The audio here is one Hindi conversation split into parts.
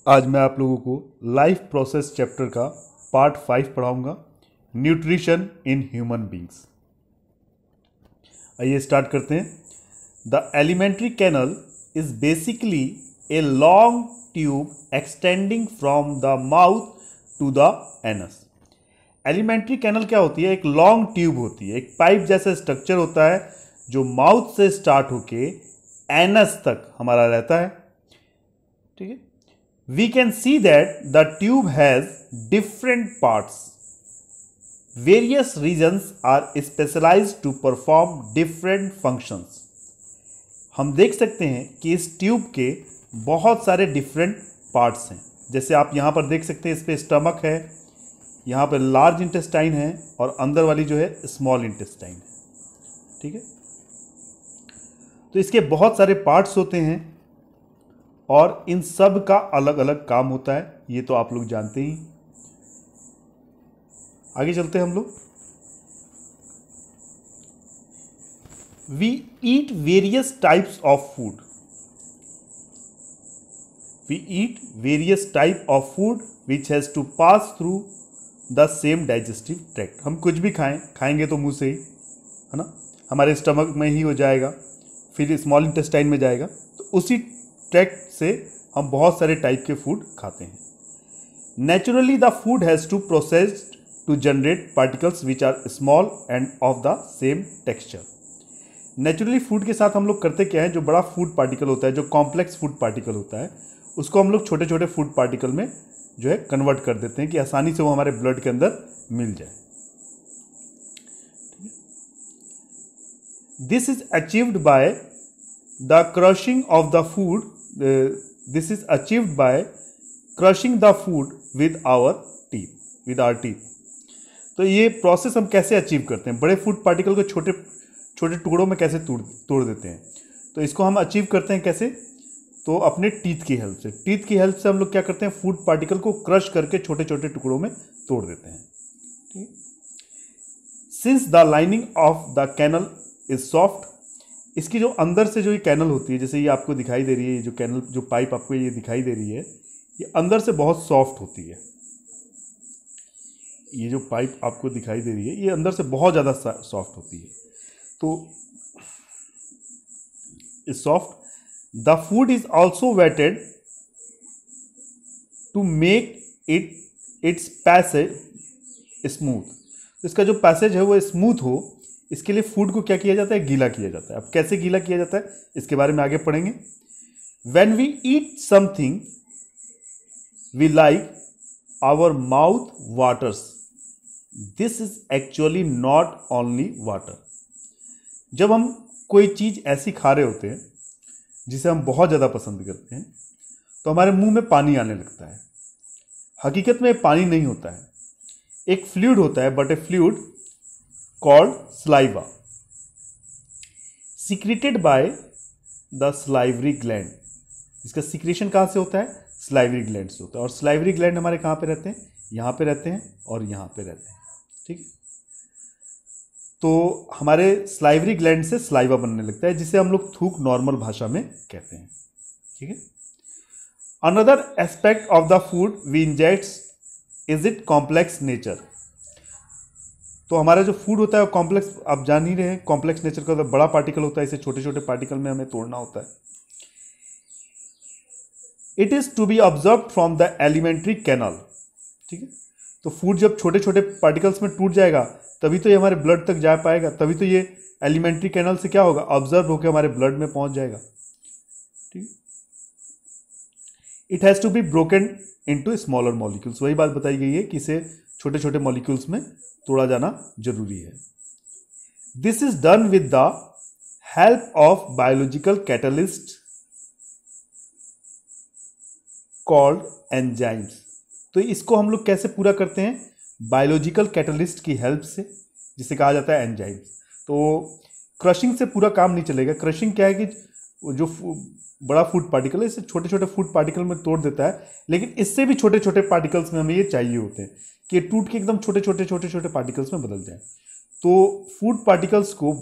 आज मैं आप लोगों को लाइफ प्रोसेस चैप्टर का पार्ट 5 पढ़ाऊंगा, न्यूट्रिशन इन ह्यूमन बींग्स। आइए स्टार्ट करते हैं। The elementary canal is basically a long tube extending from the mouth to the anus. Alimentary canal क्या होती है? एक लॉन्ग ट्यूब होती है, एक पाइप जैसा स्ट्रक्चर होता है जो माउथ से स्टार्ट होके एनस तक हमारा रहता है। ठीक है, we can see that the tube has different parts. Various regions are specialized to perform different functions. हम देख सकते हैं कि इस ट्यूब के बहुत सारे डिफरेंट पार्ट्स हैं। जैसे आप यहाँ पर देख सकते हैं, इस पे स्टमक है, यहाँ पर लार्ज इंटेस्टाइन है और अंदर वाली जो है स्मॉल इंटेस्टाइन है। ठीक है, तो इसके बहुत सारे पार्ट्स होते हैं और इन सब का अलग अलग काम होता है, ये तो आप लोग जानते ही। आगे चलते हैं हम लोग। We eat various types of food. We eat various type of food which has to pass through the same digestive tract. हम कुछ भी खाएंगे तो मुंह से ही, है ना, हमारे स्टमक में ही हो जाएगा, फिर स्मॉल इंटेस्टाइन में जाएगा, तो उसी ट्रैक्ट से हम बहुत सारे टाइप के फूड खाते हैं। Naturally the food has to processed to generate particles which are small and of the same texture. Naturally food के साथ हम लोग करते क्या है, जो बड़ा फूड पार्टिकल होता है, जो कॉम्प्लेक्स फूड पार्टिकल होता है, उसको हम लोग छोटे छोटे फूड पार्टिकल में जो है कन्वर्ट कर देते हैं कि आसानी से वो हमारे ब्लड के अंदर मिल जाए। This is achieved by the crushing of the food. This is achieved by crushing the food with our teeth. तो ये प्रोसेस हम कैसे अचीव करते हैं? बड़े फूड पार्टिकल को छोटे छोटे टुकड़ों में कैसे तोड़ देते हैं? तो इसको हम अचीव करते हैं कैसे? तो अपने टीथ की हेल्प से। टीथ की हेल्प से हम लोग क्या करते हैं, फूड पार्टिकल को क्रश करके छोटे छोटे टुकड़ों में तोड़ देते हैं। ठीक, since the lining of the canal is soft, इसकी जो अंदर से जो ये कैनल होती है, जैसे ये आपको दिखाई दे रही है, ये जो कैनल, जो पाइप आपको ये दिखाई दे रही है, ये अंदर से बहुत सॉफ्ट होती है। ये जो पाइप आपको दिखाई दे रही है, ये अंदर से बहुत ज़्यादा सॉफ्ट होती है। तो इस soft the food is also wetted to make its passage smooth. तो इसका जो पैसेज है वो स्मूथ हो, इसके लिए फूड को क्या किया जाता है, गीला किया जाता है। अब कैसे गीला किया जाता है इसके बारे में आगे पढ़ेंगे। When we eat something we like, our mouth waters. This is actually not only water. जब हम कोई चीज ऐसी खा रहे होते हैं जिसे हम बहुत ज्यादा पसंद करते हैं, तो हमारे मुंह में पानी आने लगता है। हकीकत में पानी नहीं होता है, एक फ्लूइड होता है, but A fluid called saliva secreted by the salivary gland। इसका सिक्रेशन कहाँ से होता है? सलाइवरी ग्लैंड से होता है। और सलाइवरी ग्लैंड हमारे कहाँ पे रहते हैं? यहाँ पे रहते हैं और यहाँ पे रहते हैं। ठीक है, तो हमारे सलाइवरी ग्लैंड से सलाइवा बनने लगता है, जिसे हम लोग थूक नॉर्मल भाषा में कहते हैं। ठीक है, another aspect of the food we inject is it complex nature. तो हमारा जो फूड होता है वो कॉम्प्लेक्स, आप जान ही रहे हैं, कॉम्प्लेक्स नेचर का। तो बड़ा पार्टिकल होता है, इसे छोटे छोटे पार्टिकल में हमें तोड़ना होता है। It is to be observe from the elementary canal. ठीक है, तो फूड जब छोटे छोटे पार्टिकल्स में टूट जाएगा तभी तो ये हमारे ब्लड तक जा पाएगा, तभी तो ये एलिमेंट्री कैनल से क्या होगा, ऑब्जर्व होकर हमारे ब्लड में पहुंच जाएगा। ठीक, it has to be broken into smaller molecules. वही बात बताई गई है कि इसे छोटे छोटे मॉलिक्यूल्स में तोड़ा जाना जरूरी है। This is done with the help of biological catalyst called enzymes. तो इसको हम लोग कैसे पूरा करते हैं? बायोलॉजिकल कैटलिस्ट की हेल्प से, जिसे कहा जाता है एंजाइम्स। तो क्रशिंग से पूरा काम नहीं चलेगा। क्रशिंग क्या है कि जो बड़ा फूड पार्टिकल है, इसे छोटे छोटे फूड पार्टिकल में तोड़ देता है, लेकिन इससे भी छोटे छोटे पार्टिकल्स में हमें ये चाहिए होते हैं कि टूट के एकदम छोटे छोटे पार्टिकल्स में बदल जाए। तो फूड पार्टिकल्स को,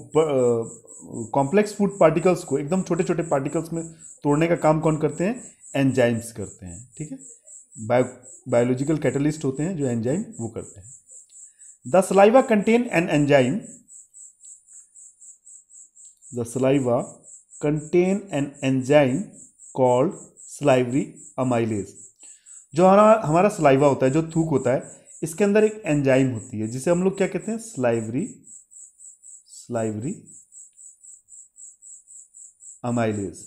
कॉम्प्लेक्स फूड पार्टिकल्स को एकदम छोटे छोटे पार्टिकल्स में तोड़ने का काम कौन करते हैं? एंजाइम्स करते हैं। ठीक है, बायोलॉजिकल कैटलिस्ट होते हैं जो एंजाइम वो करते हैं। The saliva contain an enzyme, the saliva contain N enzyme called salivary amylase. जो हमारा सलाइवा होता है, जो थूक होता है, इसके अंदर एक एंजाइम होती है जिसे हम लोग क्या कहते हैं? Salivary amylase.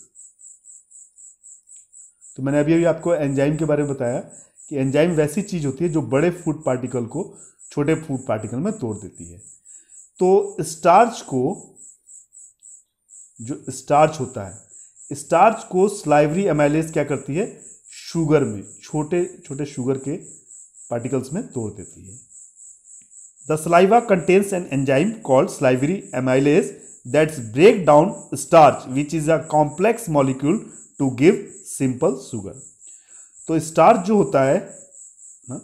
तो मैंने अभी अभी आपको एंजाइम के बारे में बताया कि एंजाइम वैसी चीज होती है जो बड़े फूड पार्टिकल को छोटे फूड पार्टिकल में तोड़ देती है। तो स्टार्च को, जो स्टार्च होता है, स्टार्च को सलाइवरी अमाइलेज क्या करती है? शुगर में, छोटे छोटे शुगर के पार्टिकल्स में तोड़ देती है। The saliva contains an enzyme called salivary amylase that's break down starch which is a complex molecule to give simple sugar. तो स्टार्च जो होता है ना,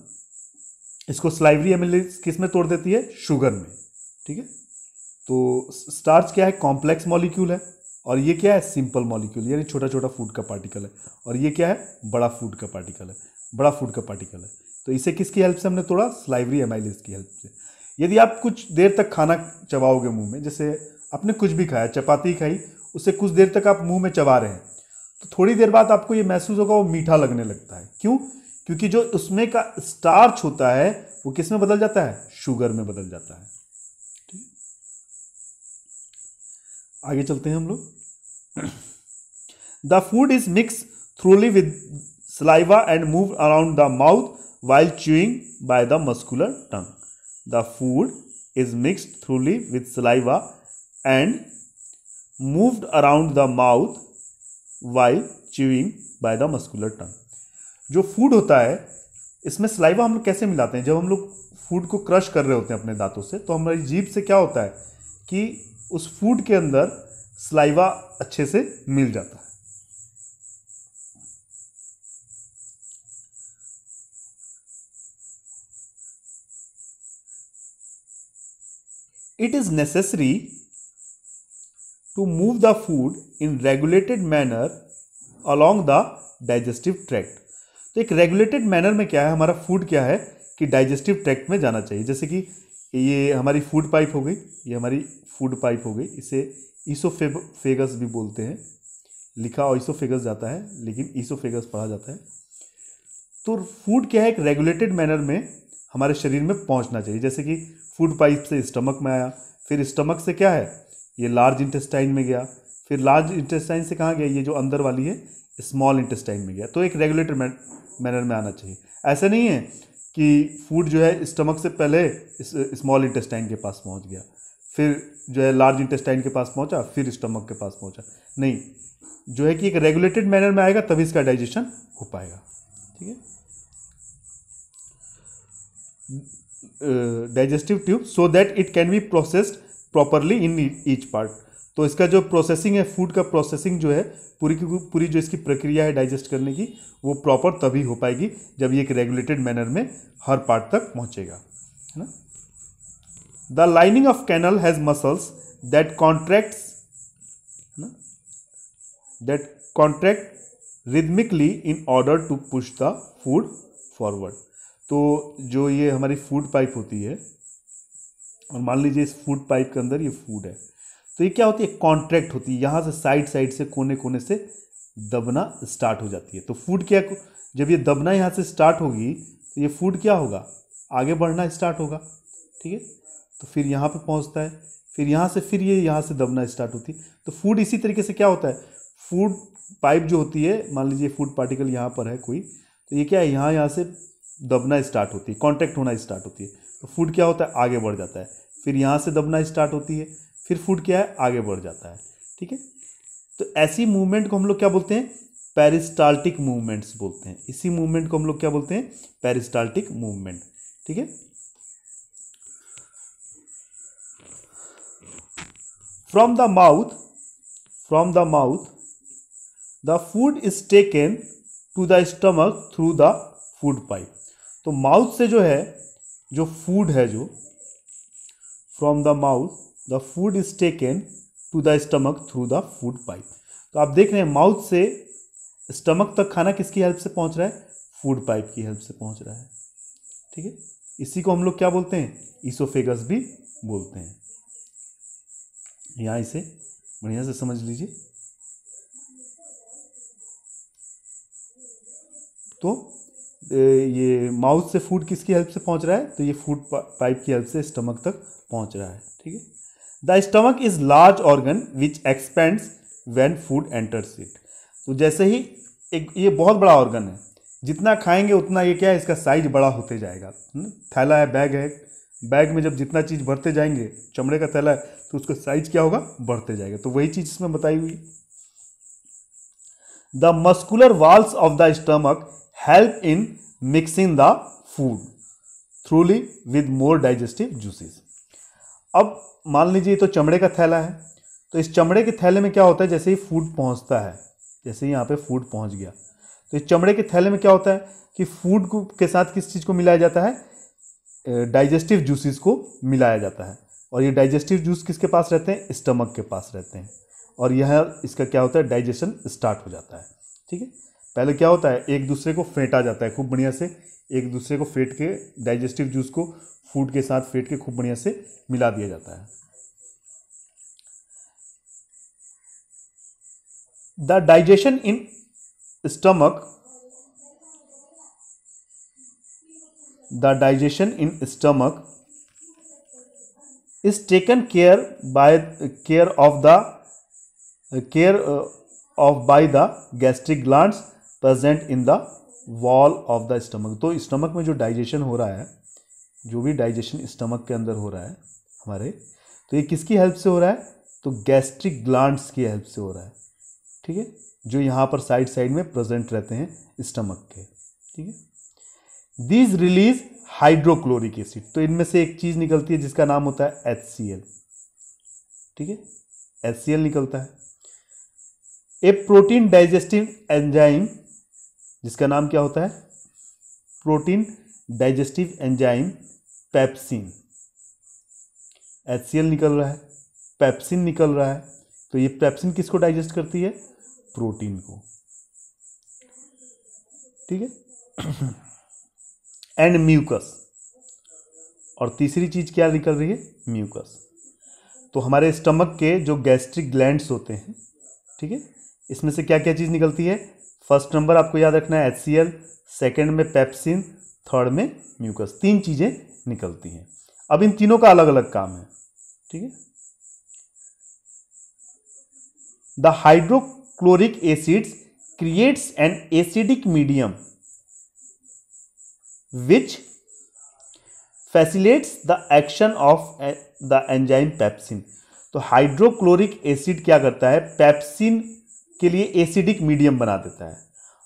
इसको सलाइवरी अमाइलेज किस में तोड़ देती है? शुगर में। ठीक है, तो स्टार्च क्या है? कॉम्प्लेक्स मॉलिक्यूल है, और ये क्या है? सिंपल मॉलिक्यूल, यानी छोटा छोटा फूड का पार्टिकल है। और ये क्या है? बड़ा फूड का पार्टिकल है, बड़ा फूड का पार्टिकल है। तो इसे किसकी हेल्प से हमने तोड़ा? सलाइवरी अमाइलेज की हेल्प से। यदि आप कुछ देर तक खाना चबाओगे मुंह में, जैसे आपने कुछ भी खाया, चपाती खाई, उसे कुछ देर तक आप मुंह में चबा रहे हैं, तो थोड़ी देर बाद आपको ये महसूस होगा वो मीठा लगने लगता है। क्यों? क्योंकि जो उसमें का स्टार्च होता है वो किस में बदल जाता है? शुगर में बदल जाता है। ठीक, आगे चलते हैं हम लोग। The food is mix थ्रूली with saliva and move around the mouth while chewing by the muscular tongue. The food is mixed thoroughly with saliva and moved around the mouth while chewing by the muscular tongue. जो फूड होता है, इसमें सलाइवा हम लोग कैसे मिलाते हैं? जब हम लोग फूड को क्रश कर रहे होते हैं अपने दांतों से, तो हमारी जीभ से क्या होता है कि उस फूड के अंदर सलाइवा अच्छे से मिल जाता है। It is necessary to move the food in regulated manner along the digestive tract. तो एक रेगुलेटेड मैनर में क्या है? हमारा फूड क्या है कि डाइजेस्टिव ट्रैक्ट में जाना चाहिए। जैसे कि ये हमारी फूड पाइप हो गई, ये हमारी फूड पाइप हो गई, इसे ईसोफेगस भी बोलते हैं। लिखा ऑइसोफेगस जाता है लेकिन ईसोफेगस पढ़ा जाता है। तो फूड क्या है? एक रेगुलेटेड मैनर में हमारे शरीर में पहुंचना चाहिए। जैसे कि फूड पाइप से स्टमक में आया, फिर स्टमक से क्या है? ये लार्ज इंटेस्टाइन में गया, फिर लार्ज इंटेस्टाइन से कहाँ गया? ये जो अंदर वाली है स्मॉल इंटेस्टाइन में गया। तो एक रेगुलेटेड मैनर में आना चाहिए। ऐसा नहीं है कि फूड जो है स्टमक से पहले स्मॉल इंटेस्टाइन के पास पहुंच गया, फिर जो है लार्ज इंटेस्टाइन के पास पहुंचा, फिर स्टमक के पास पहुंचा। नहीं, जो है कि एक रेगुलेटेड मैनर में आएगा तभी इसका डाइजेशन हो पाएगा। ठीक है, digestive tube so that it can be processed properly in each part. तो इसका जो प्रोसेसिंग है, फूड का प्रोसेसिंग जो है, पूरी की पूरी जो इसकी प्रक्रिया है डाइजेस्ट करने की, वो प्रॉपर तभी हो पाएगी जब ये एक रेगुलेटेड मैनर में हर पार्ट तक पहुंचेगा, है ना। The lining of canal has muscles that contracts, है ना, that contract rhythmically in order to push the food forward. तो जो ये हमारी फूड पाइप होती है, और मान लीजिए इस फूड पाइप के अंदर ये फूड है, तो ये क्या होती है? कॉन्ट्रैक्ट होती है, यहाँ से साइड साइड से कोने कोने से दबना स्टार्ट हो जाती है। तो फूड क्या, जब ये दबना यहाँ से स्टार्ट होगी तो ये फूड क्या होगा? आगे बढ़ना स्टार्ट होगा। ठीक है, तो फिर यहाँ पे पहुँचता है, फिर यहाँ से फिर ये यहाँ से दबना स्टार्ट होती है। तो फूड इसी तरीके से क्या होता है? फूड पाइप जो होती है, मान लीजिए फूड पार्टिकल यहाँ पर है कोई, तो ये क्या है? यहाँ से दबना स्टार्ट होती है, कॉन्टैक्ट होना स्टार्ट होती है। तो फूड क्या होता है? आगे बढ़ जाता है। फिर यहाँ से दबना स्टार्ट होती है, फिर फूड क्या है? आगे बढ़ जाता है। ठीक है, तो ऐसी मूवमेंट को हम लोग क्या बोलते हैं? पेरिस्टाल्टिक मूवमेंट्स बोलते हैं। इसी मूवमेंट को हम लोग क्या बोलते हैं? Peristaltic movement. ठीक है, from the mouth the food is taken to the stomach through the food pipe. तो माउथ से जो है, जो फूड है, जो from the mouth the food is taken to the stomach through the food pipe. तो आप देख रहे हैं माउथ से स्टमक तक खाना किसकी हेल्प से पहुंच रहा है? फूड पाइप की हेल्प से पहुंच रहा है। ठीक है, इसी को हम लोग क्या बोलते हैं? ईसोफेगस भी बोलते हैं। यहाँ इसे बढ़िया से समझ लीजिए। तो ये माउथ से फूड किसकी हेल्प से पहुंच रहा है? तो ये फूड पाइप की हेल्प से स्टमक तक पहुंच रहा है। ठीक है, the stomach is large organ which expends when food enters it. तो जैसे ही ये बहुत बड़ा ऑर्गन है, जितना खाएंगे उतना ये क्या है, इसका साइज बड़ा होते जाएगा। थैला है, बैग है, बैग में जब जितना चीज़ भरते जाएंगे, चमड़े का थैला है तो उसका साइज क्या होगा? बढ़ते जाएगा। तो वही चीज़ इसमें बताई हुई। The muscular walls of the stomach help in mixing the food थ्रूली with more digestive juices. अब मान लीजिए तो चमड़े का थैला है, तो इस चमड़े के थैले में क्या होता है? जैसे ही फूड पहुंचता है, जैसे ही यहाँ पे फूड पहुंच गया, तो इस चमड़े के थैले में क्या होता है कि फूड को के साथ किस चीज़ को मिलाया जाता है? डाइजेस्टिव जूसेस को मिलाया जाता है। और ये डाइजेस्टिव जूस किसके पास रहते हैं? स्टमक के पास रहते हैं। और यह इसका क्या होता है? डाइजेशन स्टार्ट हो जाता है। ठीक है, पहले क्या होता है? एक दूसरे को फेंटा जाता है खूब बढ़िया से, एक दूसरे को फेंट के डाइजेस्टिव जूस को फूड के साथ फेंट के खूब बढ़िया से मिला दिया जाता है। The digestion in stomach the digestion in stomach is taken care by the gastric glands present in the wall of the stomach। तो स्टमक में जो डाइजेशन हो रहा है, जो भी डाइजेशन स्टमक के अंदर हो रहा है हमारे, तो ये किसकी हेल्प से हो रहा है? तो गैस्ट्रिक ग्लैंड्स की हेल्प से हो रहा है। ठीक है, जो यहाँ पर साइड साइड में प्रेजेंट रहते हैं स्टमक के। ठीक है, These रिलीज हाइड्रोक्लोरिक एसिड। तो इनमें से एक चीज निकलती है जिसका नाम होता है HCl। ठीक है, HCl निकलता है। ए प्रोटीन डाइजेस्टिव एंजाइम, जिसका नाम क्या होता है? Protein digestive enzyme pepsin. HCl निकल रहा है, पेप्सिन निकल रहा है। तो ये पेप्सिन किसको डाइजेस्ट करती है? प्रोटीन को। ठीक है, एंड म्यूकस। और तीसरी चीज क्या निकल रही है? म्यूकस। तो हमारे स्टमक के जो गैस्ट्रिक ग्लैंड्स होते हैं, ठीक है, इसमें से क्या क्या चीज निकलती है? फर्स्ट नंबर आपको याद रखना है HCl, सेकंड में पेप्सिन, थर्ड में म्यूकस। तीन चीजें निकलती हैं। अब इन तीनों का अलग अलग काम है। ठीक है, the hydrochloric acids creates an acidic medium which facilitates the action of the enzyme pepsin। तो हाइड्रोक्लोरिक एसिड क्या करता है? पेप्सिन के लिए एसिडिक मीडियम बना देता है।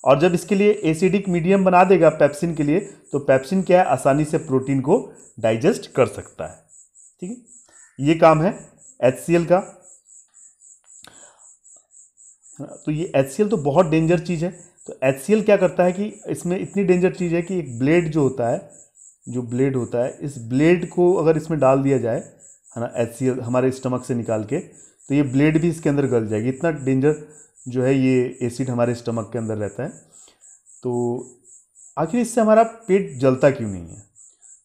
और जब इसके लिए एसिडिक मीडियम बना देगा पेप्सिन के लिए, तो पेप्सिन क्या है? आसानी से प्रोटीन को डाइजेस्ट कर सकता है। ठीक है, ये काम है HCl का। तो ये HCl तो बहुत डेंजर चीज है। तो HCl क्या करता है कि इसमें इतनी डेंजर चीज़ है कि एक ब्लेड जो होता है, जो ब्लेड होता है, इस ब्लेड को अगर इसमें डाल दिया जाए, है ना, HCl हमारे स्टमक से निकाल के, तो ये ब्लेड भी इसके अंदर गल जाएगी। इतना डेंजर जो है ये एसिड हमारे स्टमक के अंदर रहता है। तो आखिर इससे हमारा पेट जलता क्यों नहीं है?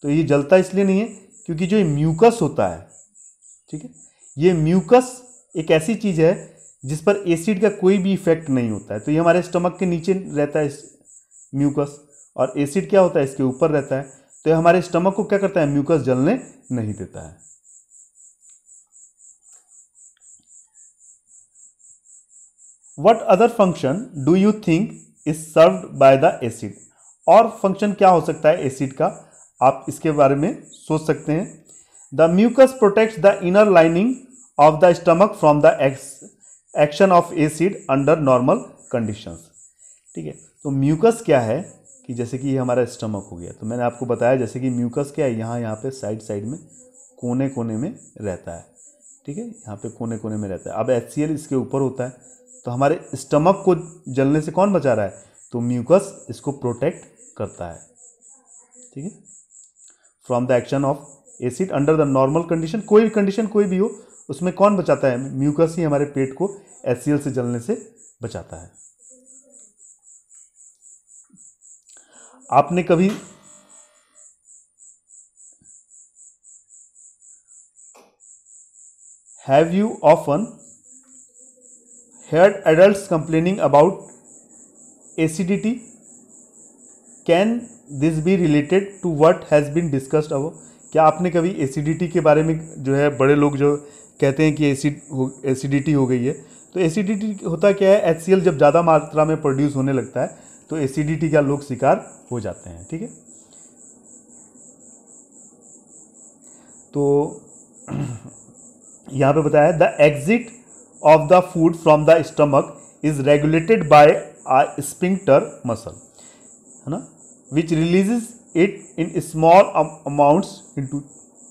तो ये जलता इसलिए नहीं है क्योंकि जो ये म्यूकस होता है, ठीक है, ये म्यूकस एक ऐसी चीज़ है जिस पर एसिड का कोई भी इफेक्ट नहीं होता है। तो ये हमारे स्टमक के नीचे रहता है म्यूकस, और एसिड क्या होता है? इसके ऊपर रहता है। तो ये हमारे स्टमक को क्या करता है? म्यूकस जलने नहीं देता है। What other function do you think is served by the acid? और फंक्शन क्या हो सकता है एसिड का? आप इसके बारे में सोच सकते हैं। The mucus protects the inner lining of the stomach from the action of acid under normal conditions. ठीक है, तो म्यूकस क्या है कि जैसे कि ये हमारा स्टमक हो गया, तो मैंने आपको बताया जैसे कि म्यूकस क्या है, यहाँ पे साइड साइड में कोने कोने में रहता है। ठीक है, यहाँ पे कोने कोने में रहता है। अब HCl इसके ऊपर होता है। तो हमारे स्टमक को जलने से कौन बचा रहा है? तो म्यूकस इसको प्रोटेक्ट करता है। ठीक है, from the action of acid under the normal condition, कोई भी कंडीशन कोई भी हो उसमें कौन बचाता है, म्यूकस ही हमारे पेट को HCl से जलने से बचाता है। आपने कभी have you often heard adults complaining about acidity? Can this be related to what has been discussed above? क्या आपने कभी एसिडिटी के बारे में जो है बड़े लोग जो कहते हैं कि एसिडिटी हो गई है, तो एसिडिटी होता क्या है, HCl जब ज़्यादा मात्रा में प्रोड्यूस होने लगता है तो एसिडिटी का लोग शिकार हो जाते हैं। ठीक है, तो यहाँ पे बताया the exit of the food from the stomach is regulated by a sphincter muscle, है ना, which releases it in small amounts into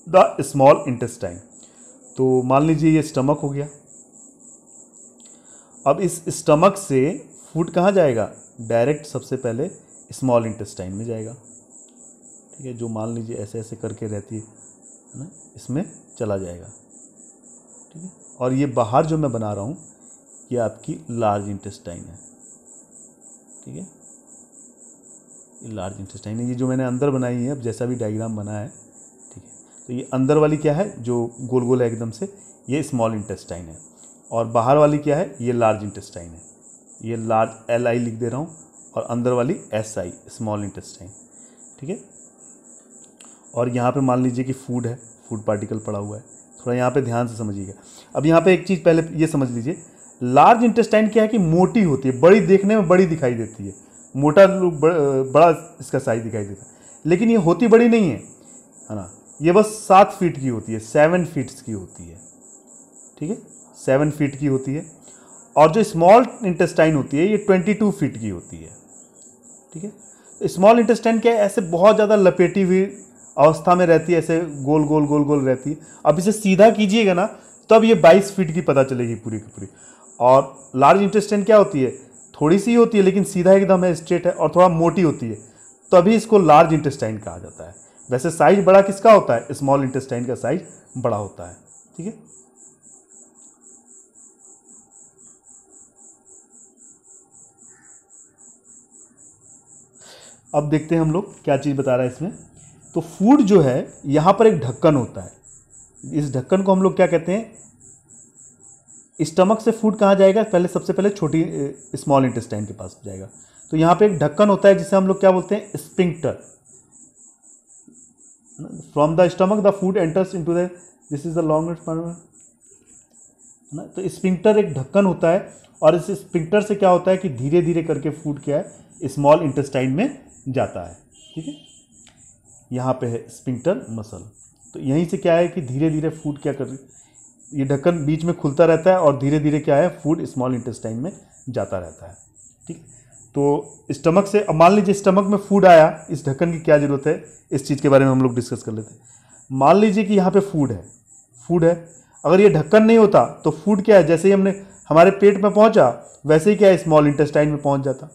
the small intestine। तो मान लीजिए ये स्टमक हो गया, अब इस स्टमक से फूड कहाँ जाएगा, डायरेक्ट सबसे पहले स्मॉल इंटेस्टाइन में जाएगा। ठीक है, जो मान लीजिए ऐसे ऐसे करके रहती है ना, इसमें चला जाएगा। ठीक है, और ये बाहर जो मैं बना रहा हूँ ये आपकी लार्ज इंटेस्टाइन है। ठीक है, ये लार्ज इंटेस्टाइन है, ये जो मैंने अंदर बनाई है, अब जैसा भी डायग्राम बना है। ठीक है, तो ये अंदर वाली क्या है जो गोल गोल है एकदम से, ये स्मॉल इंटेस्टाइन है, और बाहर वाली क्या है, ये लार्ज इंटेस्टाइन है। ये लार्ज LI लिख दे रहा हूँ और अंदर वाली SI स्मॉल इंटेस्टाइन। ठीक है, और यहाँ पे मान लीजिए कि फूड है, फूड पार्टिकल पड़ा हुआ है, थोड़ा यहाँ पे ध्यान से समझिएगा। अब यहाँ पे एक चीज़ पहले ये समझ लीजिए, लार्ज इंटेस्टाइन क्या है कि मोटी होती है, बड़ी, देखने में बड़ी दिखाई देती है, मोटा लोग बड़ा इसका साइज दिखाई देता है, लेकिन ये होती बड़ी नहीं है ना, ये बस 7 फीट की होती है, 7 फीट्स की होती है। ठीक है, 7 फीट की होती है, और जो स्मॉल इंटेस्टाइन होती है ये 22 फीट की होती है। ठीक है, स्मॉल इंटेस्टाइन क्या है, ऐसे बहुत ज़्यादा लपेटी हुई अवस्था में रहती है, ऐसे गोल गोल गोल गोल रहती है। अब इसे सीधा कीजिएगा ना तब ये 22 फीट की पता चलेगी पूरी की पूरी। और लार्ज इंटेस्टाइन क्या होती है, थोड़ी सी होती है लेकिन सीधा एकदम है, स्ट्रेट है, और थोड़ा मोटी होती है, तभी इसको लार्ज इंटेस्टाइन कहा जाता है। वैसे साइज बड़ा किसका होता है, स्मॉल इंटेस्टाइन का साइज बड़ा होता है। ठीक है, अब देखते हैं हम लोग क्या चीज़ बता रहा है इसमें। तो फूड जो है यहाँ पर एक ढक्कन होता है, इस ढक्कन को हम लोग क्या कहते हैं, स्टमक से फूड कहाँ जाएगा, पहले सबसे पहले छोटी स्मॉल इंटेस्टाइन के पास जाएगा। तो यहाँ पे एक ढक्कन होता है जिसे हम लोग क्या बोलते हैं, sphincter. From the stomach the food enters into the, this is the longest part ना। तो स्फिंक्टर एक ढक्कन होता है, और इस स्फिंक्टर से क्या होता है कि धीरे धीरे करके फूड क्या है, स्मॉल इंटेस्टाइन में जाता है। ठीक है, यहाँ पे है स्फिंक्टर मसल, तो यहीं से क्या है कि धीरे धीरे फूड क्या कर रही, ये ढक्कन बीच में खुलता रहता है और धीरे धीरे क्या है, फूड स्मॉल इंटेस्टाइन में जाता रहता है। ठीक, तो स्टमक से, अब मान लीजिए स्टमक में फूड आया, इस ढक्कन की क्या जरूरत है, इस चीज़ के बारे में हम लोग डिस्कस कर लेते हैं। मान लीजिए कि यहाँ पे फूड है, अगर ये ढक्कन नहीं होता तो फूड क्या है, जैसे ही हमने हमारे पेट में पहुँचा वैसे ही क्या है, स्मॉल इंटेस्टाइन में पहुँच जाता।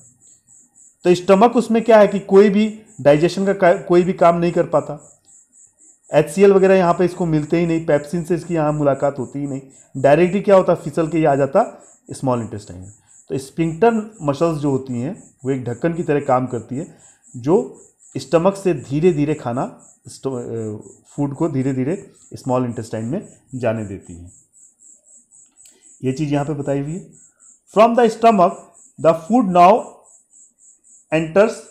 तो स्टमक उसमें क्या है कि कोई भी डाइजेशन का कोई भी काम नहीं कर पाता, HCl वगैरह यहाँ पे इसको मिलते ही नहीं, पेप्सिन से इसकी यहाँ मुलाकात होती ही नहीं, डायरेक्टली क्या होता, फिसल के ये आ जाता स्मॉल इंटेस्टाइन में। तो स्फिंक्टर मसल्स जो होती हैं वो एक ढक्कन की तरह काम करती है, जो स्टमक से धीरे धीरे खाना, फूड को धीरे धीरे स्मॉल इंटेस्टाइन में जाने देती है। ये चीज़ यहाँ पे बताई हुई है। From the stomach the food now enters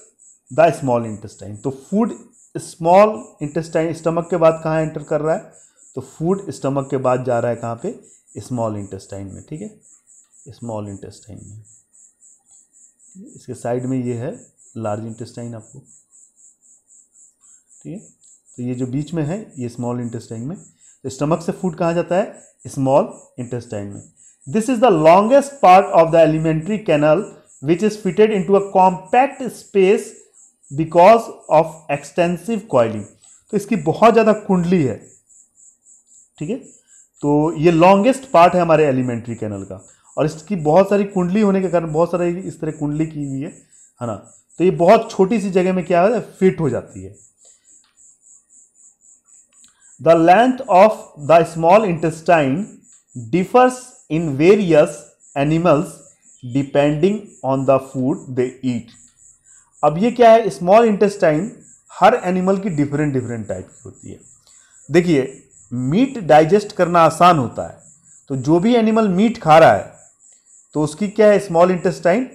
the small intestine. तो फूड स्मॉल इंटेस्टाइन, स्टमक के बाद कहाँ एंटर कर रहा है, तो फूड स्टमक के बाद जा रहा है कहाँ पे, स्मॉल इंटेस्टाइन में। ठीक है, स्मॉल इंटेस्टाइन में, इसके साइड में ये है लार्ज इंटेस्टाइन आपको। ठीक है, तो ये जो बीच में है ये स्मॉल इंटेस्टाइन में। तो स्टमक से फूड कहाँ जाता है, स्मॉल इंटेस्टाइन में। This is the longest part of the elementary canal which is fitted into a compact space because of extensive coiling. तो इसकी बहुत ज़्यादा कुंडली है। ठीक है, तो ये लॉन्गेस्ट पार्ट है हमारे एलिमेंट्री कैनल का, और इसकी बहुत सारी कुंडली होने के कारण, बहुत सारी इस तरह कुंडली की हुई है ना, तो ये बहुत छोटी सी जगह में क्या है, फिट हो जाती है। The length of the small intestine differs in various animals depending on the food they eat. अब ये क्या है, स्मॉल इंटेस्टाइन हर एनिमल की डिफरेंट डिफरेंट टाइप की होती है। देखिए, मीट डाइजेस्ट करना आसान होता है, तो जो भी एनिमल मीट खा रहा है तो उसकी क्या है, स्मॉल इंटेस्टाइन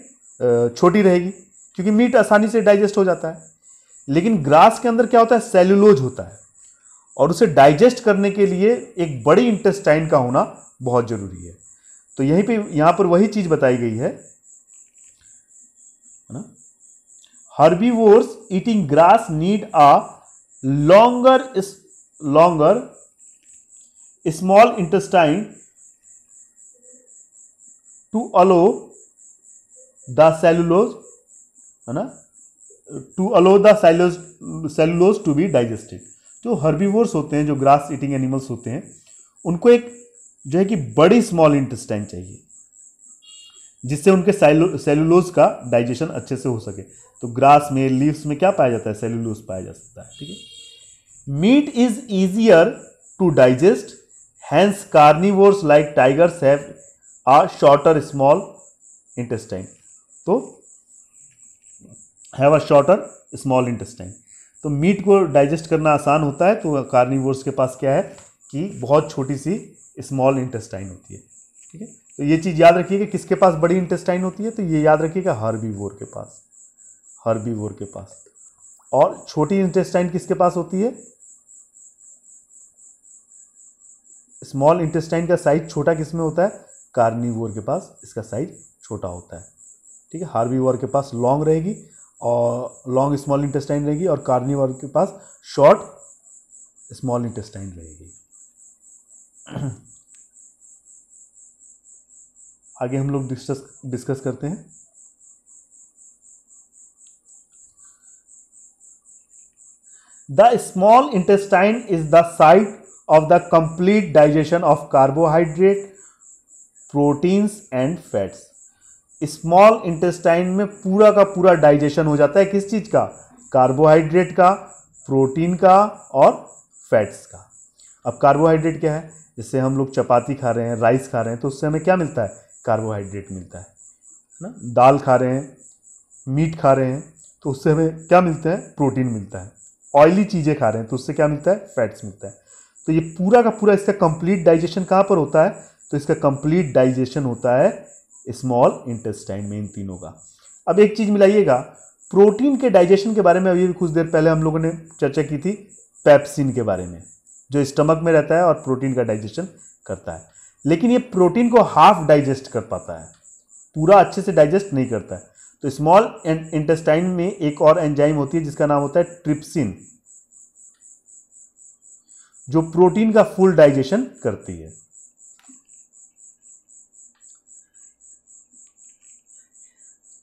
छोटी रहेगी, क्योंकि मीट आसानी से डाइजेस्ट हो जाता है। लेकिन ग्रास के अंदर क्या होता है, सेल्यूलोज होता है, और उसे डाइजेस्ट करने के लिए एक बड़ी इंटेस्टाइन का होना बहुत जरूरी है। तो यहां पर वही चीज बताई गई है ना। Herbivores eating grass need a longer small intestine to allow the cellulose, है ना, to allow the cellulose to be digested. जो हर्बीवोर्स होते हैं, जो ग्रास ईटिंग एनिमल्स होते हैं, उनको एक जो है कि बड़ी स्मॉल इंटेस्टाइन चाहिए, जिससे उनके सेल्यूलोज का डाइजेशन अच्छे से हो सके। तो ग्रास में, लीव्स में क्या पाया जाता है, सेल्यूलोज पाया जा सकता है। ठीक है। Meat is easier to digest, hence carnivores like tigers have a shorter small intestine. तो have a shorter small intestine, तो मीट को डाइजेस्ट करना आसान होता है, तो कार्निवोर्स के पास क्या है कि बहुत छोटी सी स्मॉल इंटेस्टाइन होती है। ठीक है। तो ये चीज़ याद रखिएगा, किसके पास बड़ी इंटेस्टाइन होती है, तो ये याद रखिएगा हर्बीवोर के पास, हर्बीवोर के पास। और छोटी इंटेस्टाइन किसके पास होती है, स्मॉल इंटेस्टाइन का साइज छोटा किसमें होता है, कार्निवोर के पास इसका साइज छोटा होता है। ठीक है। हार्बीवोर के पास लॉन्ग रहेगी और लॉन्ग स्मॉल इंटेस्टाइन रहेगी, और कार्निवोर के पास शॉर्ट स्मॉल इंटेस्टाइन रहेगी। आगे हम लोग डिस्कस करते हैं। The small intestine is the site of the complete digestion of carbohydrate, proteins and fats. Small intestine में पूरा का पूरा डाइजेशन हो जाता है, किस चीज का, कार्बोहाइड्रेट का, प्रोटीन का और फैट्स का। अब कार्बोहाइड्रेट क्या है, जैसे हम लोग चपाती खा रहे हैं, राइस खा रहे हैं, तो उससे हमें क्या मिलता है, कार्बोहाइड्रेट मिलता है ना। दाल खा रहे हैं, मीट खा रहे हैं, तो उससे हमें क्या मिलता है, प्रोटीन मिलता है। ऑयली चीज़ें खा रहे हैं तो उससे क्या मिलता है, फैट्स मिलता है। तो ये पूरा का पूरा इसका कंप्लीट डाइजेशन कहाँ पर होता है, तो इसका कंप्लीट डाइजेशन होता है स्मॉल इंटेस्टाइन में, इन तीनों का। अब एक चीज़ मिलाइएगा, प्रोटीन के डाइजेशन के बारे में अभी कुछ देर पहले हम लोगों ने चर्चा की थी, पेप्सिन के बारे में, जो स्टमक में रहता है और प्रोटीन का डाइजेशन करता है। लेकिन ये प्रोटीन को हाफ डाइजेस्ट कर पाता है, पूरा अच्छे से डाइजेस्ट नहीं करता है। तो स्मॉल इंटेस्टाइन में एक और एंजाइम होती है जिसका नाम होता है ट्रिप्सिन, जो प्रोटीन का फुल डाइजेशन करती है।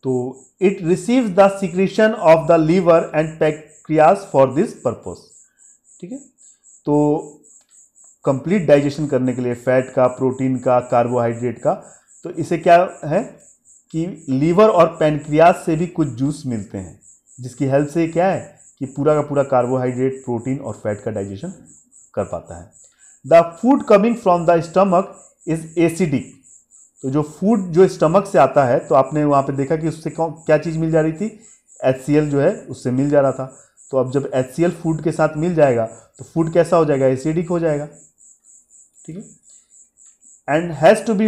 तो it receives the secretion of the liver and pancreas for this purpose. ठीक है। तो कंप्लीट डाइजेशन करने के लिए फैट का, प्रोटीन का, कार्बोहाइड्रेट का, तो इसे क्या है कि लीवर और पैनक्रियास से भी कुछ जूस मिलते हैं, जिसकी हेल्प से क्या है कि पूरा का पूरा कार्बोहाइड्रेट, प्रोटीन और फैट का डाइजेशन कर पाता है। The food coming from the stomach is acidic. तो जो फूड जो स्टमक से आता है, तो आपने वहाँ पे देखा कि उससे क्या चीज़ मिल जा रही थी, HCl जो है उससे मिल जा रहा था। तो अब जब HCl फूड के साथ मिल जाएगा तो फूड कैसा हो जाएगा, एसिडिक हो जाएगा। ठीक है। And has to be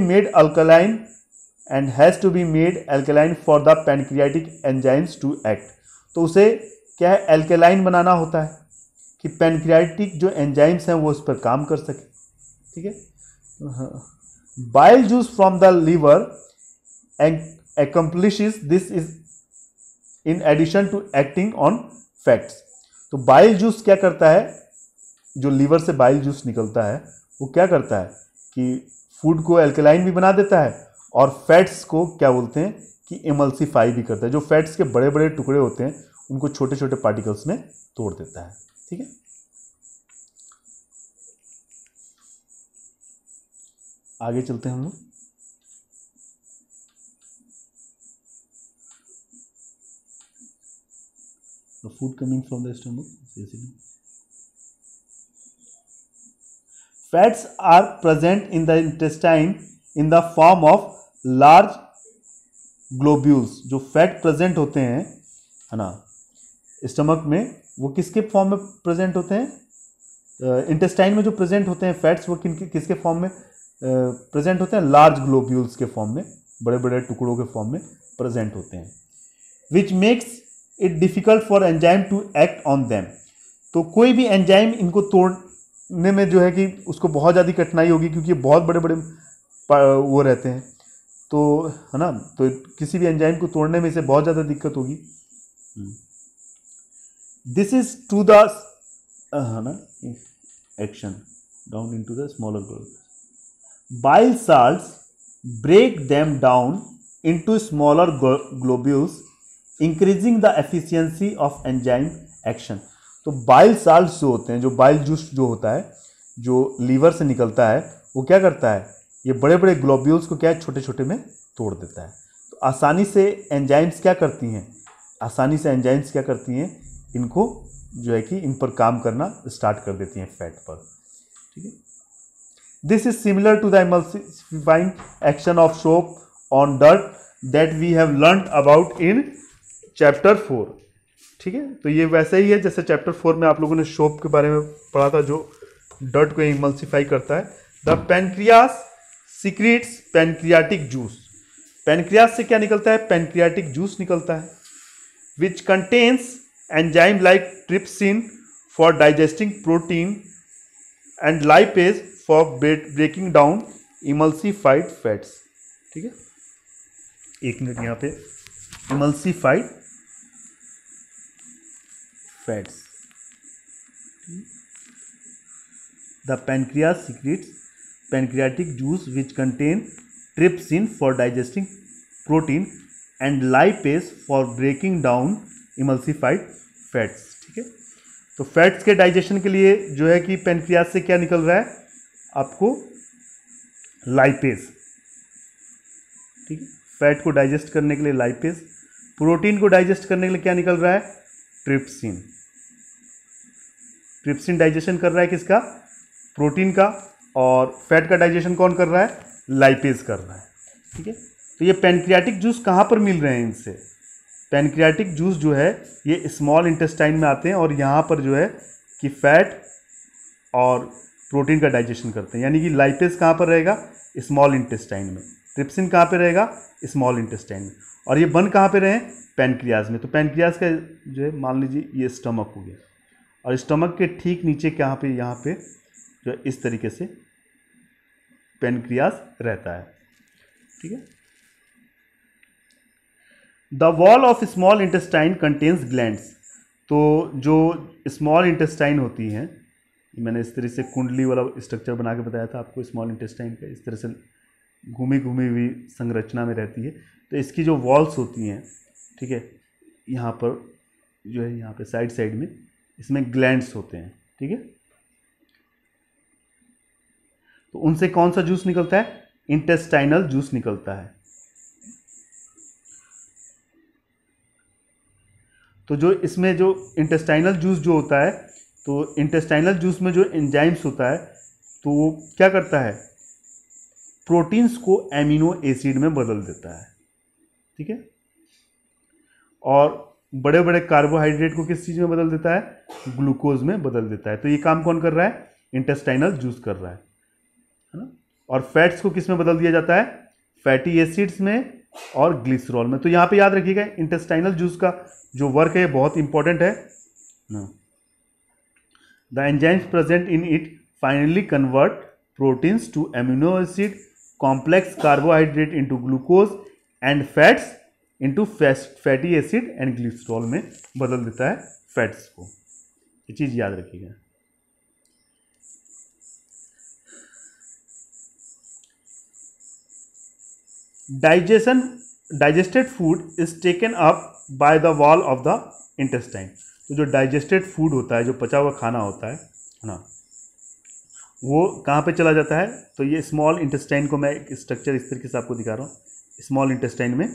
made alkaline for the pancreatic enzymes to act. तो उसे क्या है, एल्केलाइन बनाना होता है कि पैनक्रियाटिक जो एंजाइम्स हैं वो उस पर काम कर सके। ठीक है। Bile juice from the liver accomplishes this is in addition to acting on fats। तो बाइल जूस क्या करता है, जो लीवर से बाइल जूस निकलता है वो क्या करता है कि फूड को एल्कलाइन भी बना देता है, और फैट्स को क्या बोलते हैं कि इमल्सिफाई भी करता है। जो फैट्स के बड़े बड़े टुकड़े होते हैं उनको छोटे छोटे पार्टिकल्स में तोड़ देता है। ठीक है। आगे चलते हैं हम लोग। Food coming from the stomach, fats are present in the intestine in the form of large globules. जो फैट प्रेजेंट होते हैं, है ना, स्टमक में, वो किसके फॉर्म में प्रेजेंट होते हैं? इंटेस्टाइन में जो प्रेजेंट होते हैं फैट्स, वो किसके फॉर्म में प्रेजेंट होते हैं? लार्ज ग्लोब्यूल्स के फॉर्म में, बड़े बड़े टुकड़ों के फॉर्म में प्रेजेंट होते हैं। Which makes it difficult for enzyme to act on them. तो कोई भी एंजाइम इनको तोड़ने में जो है कि उसको बहुत ज़्यादा कठिनाई होगी, क्योंकि ये बहुत बड़े बड़े वो रहते हैं, तो है ना, तो किसी भी एंजाइम को तोड़ने में इसे बहुत ज़्यादा दिक्कत होगी। दिस इज टू द है ना action down into the smaller globules. Bile salts break them down into smaller globules increasing the efficiency of enzyme action. तो बाइल साल्ट्स जो होते हैं, जो बाइल जूस जो होता है, जो लीवर से निकलता है, वो क्या करता है? ये बड़े बड़े ग्लोब्यूल्स को क्या है, छोटे छोटे में तोड़ देता है। तो आसानी से एंजाइम्स क्या करती हैं? आसानी से एंजाइम्स क्या करती हैं? इनको जो है कि इन पर काम करना स्टार्ट कर देती हैं फैट पर। ठीक है। This is similar to the emulsifying action of soap on dirt that we have learn about in chapter 4। ठीक है, तो ये वैसा ही है जैसे चैप्टर 4 में आप लोगों ने सोप के बारे में पढ़ा था, जो डर्ट को इमल्सिफाई करता है। The pancreas secretes pancreatic juice. Pancreas से क्या निकलता है? पैनक्रियाटिक जूस निकलता है, which contains enzyme like trypsin for digesting protein and lipase for breaking down emulsified fats. ठीक है, एक मिनट, यहाँ पे emulsified fats. The pancreas secretes pancreatic juice which contain trypsin for digesting protein and lipase for breaking down emulsified fats. ठीक है, तो फैट्स के डाइजेशन के लिए जो है कि पैनक्रियास से क्या निकल रहा है आपको? लाइपेज। ठीक है, फैट को डाइजेस्ट करने के लिए लाइपेज, प्रोटीन को डाइजेस्ट करने के लिए क्या निकल रहा है? ट्रिप्सिन। ट्रिप्सिन डाइजेशन कर रहा है किसका? प्रोटीन का। और फैट का डाइजेशन कौन कर रहा है? लाइपेज कर रहा है। ठीक है, तो ये पैनक्रियाटिक जूस कहाँ पर मिल रहे हैं इनसे? पैनक्रियाटिक जूस जो है ये स्मॉल इंटेस्टाइन में आते हैं, और यहाँ पर जो है कि फैट और प्रोटीन का डाइजेशन करते हैं। यानी कि लाइपेज कहाँ पर रहेगा? स्मॉल इंटेस्टाइन में। ट्रिप्सिन कहाँ पे रहेगा? स्मॉल इंटेस्टाइन में। और ये बन कहाँ पे रहे? पैनक्रियाज में। तो पैनक्रियाज का जो है, मान लीजिए ये स्टमक हो गया, और स्टमक के ठीक नीचे कहाँ पे? यहाँ पे जो है इस तरीके से पैनक्रियाज रहता है। ठीक है। The wall of small intestine contains glands. तो जो स्मॉल इंटेस्टाइन होती हैं, मैंने इस तरह से कुंडली वाला स्ट्रक्चर बना के बताया था आपको स्मॉल इंटेस्टाइन का, इस तरह से घूमी घूमी हुई संरचना में रहती है। तो इसकी जो वॉल्स होती हैं, ठीक है, यहाँ पर जो है, यहाँ पे साइड साइड में इसमें ग्लैंड्स होते हैं। ठीक है, तो उनसे कौन सा जूस निकलता है? इंटेस्टाइनल जूस निकलता है। तो जो इसमें जो इंटेस्टाइनल जूस जो होता है, तो इंटेस्टाइनल जूस में जो एंजाइम्स होता है, तो वो क्या करता है? प्रोटीन्स को एमिनो एसिड में बदल देता है। ठीक है, और बड़े बड़े कार्बोहाइड्रेट को किस चीज़ में बदल देता है? ग्लूकोज में बदल देता है। तो ये काम कौन कर रहा है? इंटेस्टाइनल जूस कर रहा है ना। और फैट्स को किस में बदल दिया जाता है? फैटी एसिड्स में और ग्लिसरॉल में। तो यहाँ पे याद रखिएगा, इंटेस्टाइनल जूस का जो वर्क है बहुत इंपॉर्टेंट है। The enzymes present in it finally convert proteins to amino acid, complex carbohydrate into glucose and fats into fatty acid and glycerol में बदल देता है फैट्स को। ये चीज़ याद रखिएगा। Digested food is taken up by the wall of the intestine. तो जो डाइजेस्टेड फूड होता है, जो पचा हुआ खाना होता है ना, वो कहाँ पे चला जाता है? तो ये स्मॉल इंटेस्टाइन को मैं एक स्ट्रक्चर इस तरीके से आपको दिखा रहा हूँ स्मॉल इंटेस्टाइन में,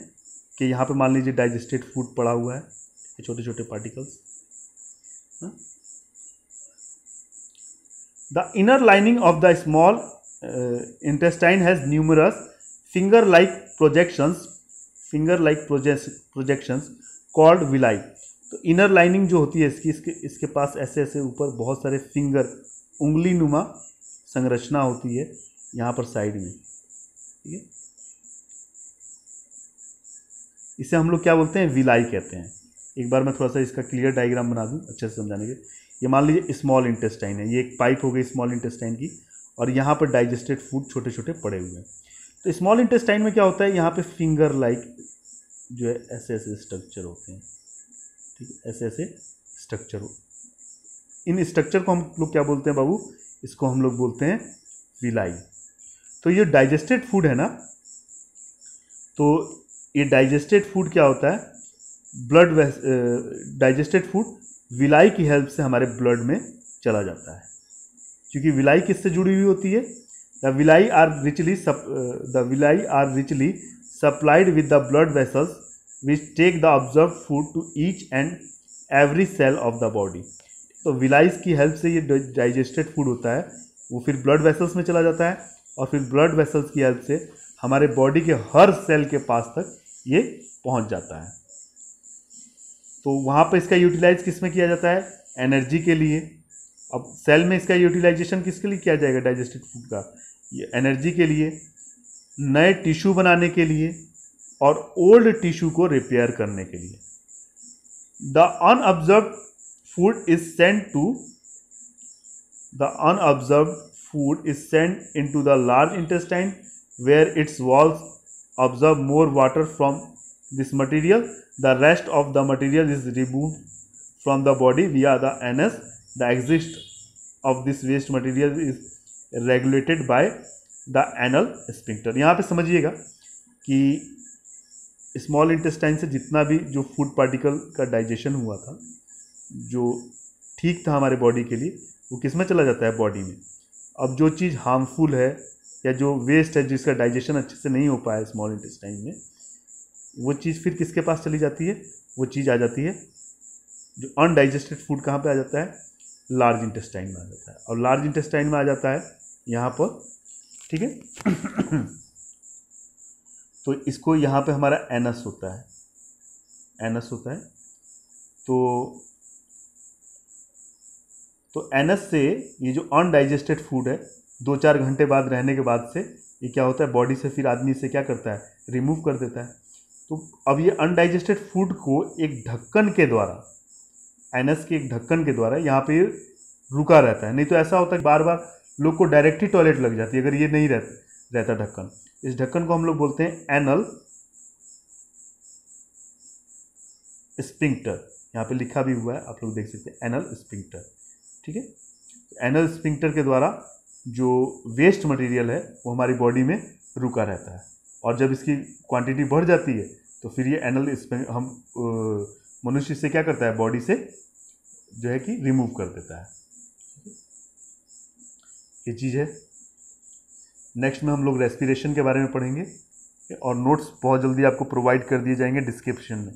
कि यहाँ पे मान लीजिए डाइजेस्टेड फूड पड़ा हुआ है, छोटे छोटे particles. The inner lining of the small intestine has numerous finger like projections called villi. तो इनर लाइनिंग जो होती है इसके पास ऐसे ऐसे ऊपर बहुत सारे फिंगर, उंगली नुमा संरचना होती है यहाँ पर साइड में, ठीक है। इसे हम लोग क्या बोलते हैं, विलाई कहते हैं। एक बार मैं थोड़ा सा इसका क्लियर डायग्राम बना दूं अच्छे से समझाने के। ये मान लीजिए स्मॉल इंटेस्टाइन है, ये एक पाइप हो गई स्मॉल इंटेस्टाइन की, और यहाँ पर डाइजेस्टेड फूड छोटे छोटे पड़े हुए हैं। तो स्मॉल इंटेस्टाइन में क्या होता है, यहाँ पे फिंगर लाइक जो है ऐसे ऐसे स्ट्रक्चर होते हैं, ठीक है, ऐसे ऐसे स्ट्रक्चर हो। इन स्ट्रक्चर को हम लोग क्या बोलते हैं बाबू, इसको हम लोग बोलते हैं विलाई। तो ये डाइजेस्टेड फूड है ना, तो ये डाइजेस्टेड फूड क्या होता है, डाइजेस्टेड फूड विलाई की हेल्प से हमारे ब्लड में चला जाता है। क्योंकि विलाई किससे जुड़ी हुई होती है, the villi are richly supplied with the blood vessels which take the observe food to each and every cell of the body. तो विलाई की हेल्प से ये डाइजेस्टेड फूड होता है, वो फिर ब्लड वेसल्स में चला जाता है, और फिर ब्लड वेसल्स की हेल्प से हमारे बॉडी के हर सेल के पास तक ये पहुंच जाता है। तो वहाँ पर इसका यूटिलाइज किस में किया जाता है, एनर्जी के लिए। अब सेल में इसका यूटिलाइजेशन किसके लिए किया जाएगा, डाइजेस्टेड फूड का, ये एनर्जी के लिए, नए टिश्यू बनाने के लिए, और ओल्ड टिश्यू को रिपेयर करने के लिए। The unabsorbed food is sent into the large intestine where its walls absorb more water from this material. The rest of the material is removed from the body via the anus. The exit of this waste material is regulated by the anal sphincter. यहाँ पे समझिएगा कि स्मॉल इंटेस्टाइन से जितना भी जो फूड पार्टिकल का डाइजेशन हुआ था, जो ठीक था हमारे बॉडी के लिए, वो किस में चला जाता है, बॉडी में। अब जो चीज़ हार्मफुल है या जो वेस्ट है, जिसका डाइजेशन अच्छे से नहीं हो पाया स्मॉल इंटेस्टाइन में, वो चीज़ फिर किसके पास चली जाती है, वो चीज़ आ जाती है, जो अनडाइजेस्टेड फूड कहाँ पे आ जाता है, लार्ज इंटेस्टाइन में आ जाता है। और लार्ज इंटेस्टाइन में आ जाता है यहाँ पर, ठीक है। तो इसको यहाँ पे हमारा एनस होता है, एनस होता है। तो एनस से ये जो अनडाइजेस्टेड फूड है 2-4 घंटे बाद रहने के बाद से ये क्या होता है, बॉडी से फिर आदमी से क्या करता है, रिमूव कर देता है। तो अब ये अनडाइजेस्टेड फूड को एक ढक्कन के द्वारा, एनस के एक ढक्कन के द्वारा यहाँ पे रुका रहता है। नहीं तो ऐसा होता है बार बार लोग को डायरेक्ट ही टॉयलेट लग जाती है अगर ये नहीं रहता ढक्कन। इस ढक्कन को हम लोग बोलते हैं एनल स्फिंक्टर। यहाँ पे लिखा भी हुआ है, आप लोग देख सकते हैं, एनल स्फिंक्टर, ठीक है। एनल स्फिंक्टर के द्वारा जो वेस्ट मटेरियल है वो हमारी बॉडी में रुका रहता है, और जब इसकी क्वांटिटी बढ़ जाती है तो फिर ये एनल हम मनुष्य से क्या करता है, बॉडी से जो है कि रिमूव कर देता है। ये चीज़ है। नेक्स्ट में हम लोग रेस्पिरेशन के बारे में पढ़ेंगे, और नोट्स बहुत जल्दी आपको प्रोवाइड कर दिए जाएंगे डिस्क्रिप्शन में।